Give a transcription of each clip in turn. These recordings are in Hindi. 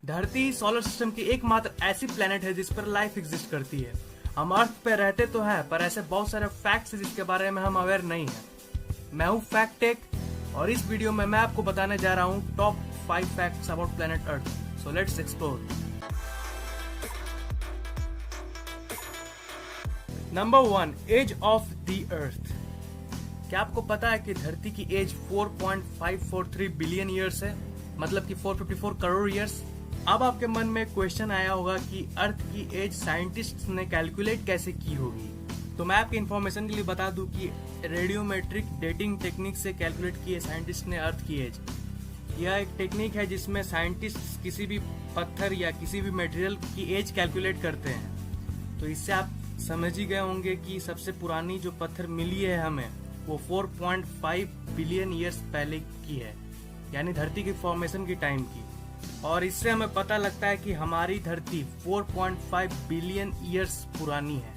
धरती सोलर सिस्टम की एकमात्र ऐसी प्लेनेट है जिस पर लाइफ एग्जिस्ट करती है। हम अर्थ पे रहते तो हैं, पर ऐसे बहुत सारे फैक्ट्स हैं जिसके बारे में हम अवेयर नहीं है। मैं हूँ फैक्ट टेक और इस वीडियो में मैं आपको बताने जा रहा हूँ top 5 facts about planet earth. So let's explore. Number 1, age of the earth. क्या आपको पता है कि धरती की एज 4.543 बिलियन ईयर्स है, मतलब कि 454 करोड़ ईयर्स। अब आपके मन में क्वेश्चन आया होगा कि अर्थ की एज साइंटिस्ट ने कैलकुलेट कैसे की होगी। तो मैं आपकी इन्फॉर्मेशन के लिए बता दूं कि रेडियोमेट्रिक डेटिंग टेक्निक से कैलकुलेट की है साइंटिस्ट ने अर्थ की एज। यह एक टेक्निक है जिसमें साइंटिस्ट किसी भी पत्थर या किसी भी मटेरियल की एज कैलकुलेट करते हैं। तो इससे आप समझ ही गए होंगे कि सबसे पुरानी जो पत्थर मिली है हमें वो 4.5 बिलियन ईयर्स पहले की है, यानी धरती की फॉर्मेशन की टाइम की। और इससे हमें पता लगता है कि हमारी धरती 4.5 बिलियन ईयर्स पुरानी है।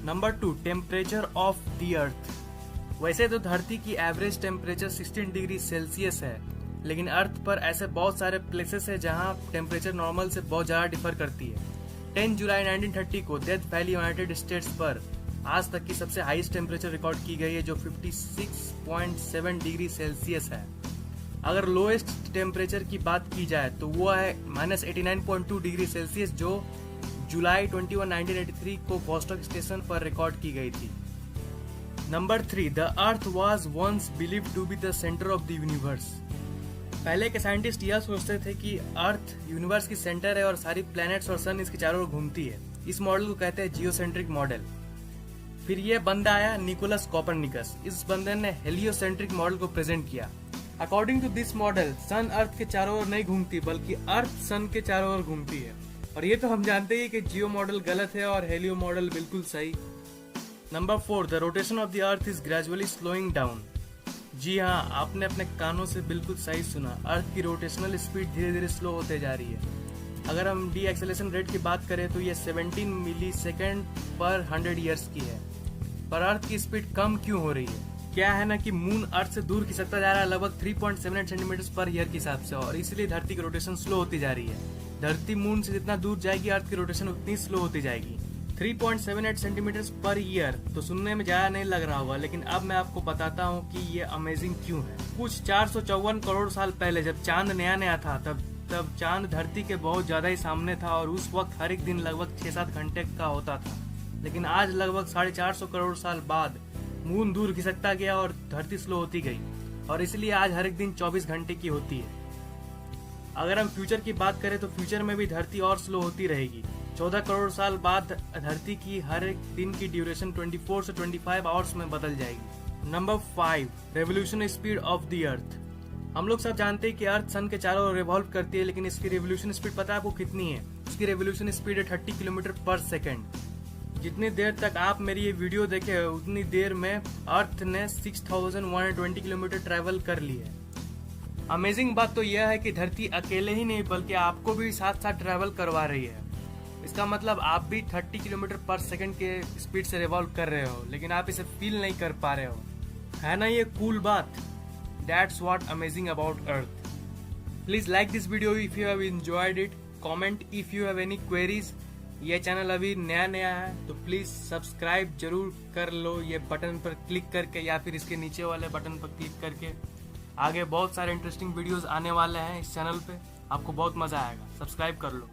नंबर 2, टेम्परेचर ऑफ द अर्थ। वैसे तो धरती की एवरेज टेम्परेचर 16 डिग्री सेल्सियस है, लेकिन अर्थ पर ऐसे बहुत सारे प्लेसेस है जहां टेम्परेचर नॉर्मल से बहुत ज्यादा डिफर करती है। 10 जुलाई 1930 को डेथ वैली यूनाइटेड स्टेट्स पर आज तक की सबसे हाईएस्ट टेम्परेचर रिकॉर्ड की गई है, जो 56.7 डिग्री सेल्सियस है। अगर लोएस्ट टेम्परेचर की बात की जाए तो वो है -89.2 डिग्री सेल्सियस, जो जुलाई 21, 1983 को वोस्टॉक स्टेशन पर रिकॉर्ड की गई थी। Number 3, the earth was once believed to be the centre of the universe. पहले के साइंटिस्ट यह सोचते थे कि अर्थ यूनिवर्स की सेंटर है और सारी प्लैनेट्स और सन इसके चारों ओर घूमती है। इस मॉडल को कहते हैं जियोसेंट्रिक मॉडल। फिर यह बंदा आया निकोलस कोपरनिकस। इस बंदे ने हेलियोसेंट्रिक मॉडल को प्रेजेंट किया। अकॉर्डिंग टू दिस मॉडल सन अर्थ के चारों ओर नहीं घूमती, बल्कि अर्थ सन के चारों ओर घूमती है। और ये तो हम जानते ही कि जियो मॉडल गलत है और हेलियो मॉडल बिल्कुल सही। Number 4, the rotation of the earth is gradually slowing down. जी हाँ, आपने अपने कानों से बिल्कुल सही सुना। अर्थ की रोटेशनल स्पीड धीरे धीरे स्लो होते जा रही है। अगर हम डी एक्सेलेरेशन रेट की बात करें तो ये 17 मिली सेकेंड पर 100 ईयर्स की है। पर अर्थ की स्पीड कम क्यों हो रही है? क्या है ना कि मून अर्थ से दूर खिसकता जा रहा है, लगभग 3.78 सेंटीमीटर पर ईयर के हिसाब से, और इसलिए धरती की रोटेशन स्लो होती जा रही है। धरती मून से जितना दूर जाएगी अर्थ की रोटेशन उतनी स्लो होती जाएगी। 3.78 सेंटीमीटर पर ईयर तो सुनने में ज्यादा नहीं लग रहा होगा, लेकिन अब मैं आपको बताता हूँ कि ये अमेजिंग क्यों है। कुछ 454 करोड़ साल पहले जब चांद नया नया था, तब चांद धरती के बहुत ज्यादा ही सामने था और उस वक्त हर एक दिन लगभग 6-7 घंटे का होता था। लेकिन आज लगभग 450 करोड़ साल बाद मून दूर खिसकता गया और धरती स्लो होती गई, और इसलिए आज हर एक दिन 24 घंटे की होती है। अगर हम फ्यूचर की बात करें तो फ्यूचर में भी धरती और स्लो होती रहेगी। 14 करोड़ साल बाद धरती की हर एक दिन की ड्यूरेशन 24 से 25 आवर्स में बदल जाएगी। Number 5, revolution speed of the अर्थ। हम लोग सब जानते हैं कि अर्थ सन के चारों ओर रिवॉल्व करती है, लेकिन इसकी रेवोल्यूशन स्पीड पता है आपको कितनी है? इसकी रेवोल्यूशन स्पीड है 30 किलोमीटर पर सेकेंड। जितनी देर तक आप मेरी ये वीडियो देखे उतनी देर में अर्थ ने 6120 किलोमीटर ट्रैवल कर ली है। अमेजिंग बात तो यह है कि धरती अकेले ही नहीं बल्कि आपको भी साथ साथ ट्रैवल करवा रही है। इसका मतलब आप भी 30 किलोमीटर पर सेकंड के स्पीड से रिवॉल्व कर रहे हो, लेकिन आप इसे फील नहीं कर पा रहे हो। है ना ये कूल बात? That's what amazing about earth. Please like this video if you have enjoyed it. Comment if you have any queries. ये चैनल अभी नया नया है तो प्लीज सब्सक्राइब जरूर कर लो, ये बटन पर क्लिक करके या फिर इसके नीचे वाले बटन पर क्लिक करके। आगे बहुत सारे इंटरेस्टिंग वीडियोस आने वाले हैं इस चैनल पे, आपको बहुत मजा आएगा। सब्सक्राइब कर लो।